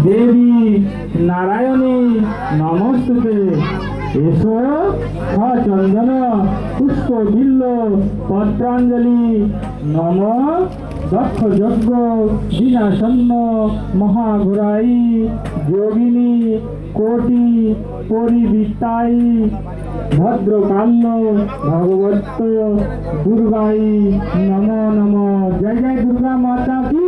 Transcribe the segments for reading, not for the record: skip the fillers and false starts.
দেবী নারায়ণী নমস্তুতে। এসো চন্দন পুষ্প বিল্ল পত্রাঞ্জলি নম দক্ষ যজ্ঞ বিনাশন্ন মহাঘোরাই যোগিনী কোটি পরিবৃত্তাই ভদ্রকাল্য ভগবত দুর্গাই নম নম। জয় জয় দুর্গা মাতা কি।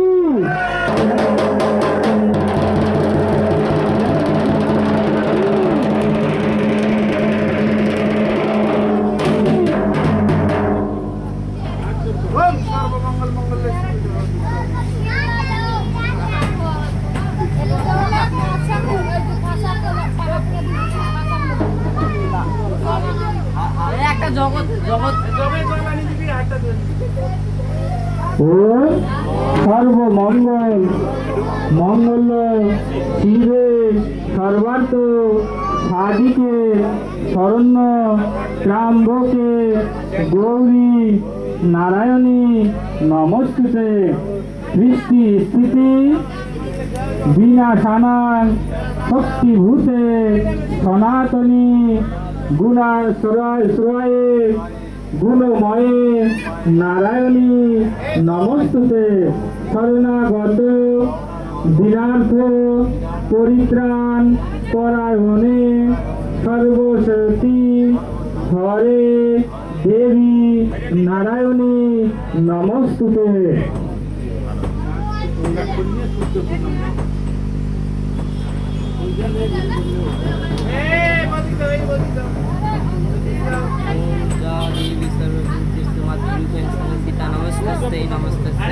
ও সর্বমঙ্গল মঙ্গল শিবে সর্বার্থ সাধিকে শরণ্য ত্র্যম্বকে গৌরী নারায়ণী নমস্তুতে। সৃষ্টি স্থিতি বিনাশানাং শক্তিভূতে সনাতনী গুণাশ্রয়ে গুণময়ে নারায়ণী নমস্তুতে। শরণাগত দীনার্থ পরিত্রাণ পরায়ণে সর্বশক্তি হরে দেবী নারায়ণী নমস্তুতে। नमस्ते नमस्ते।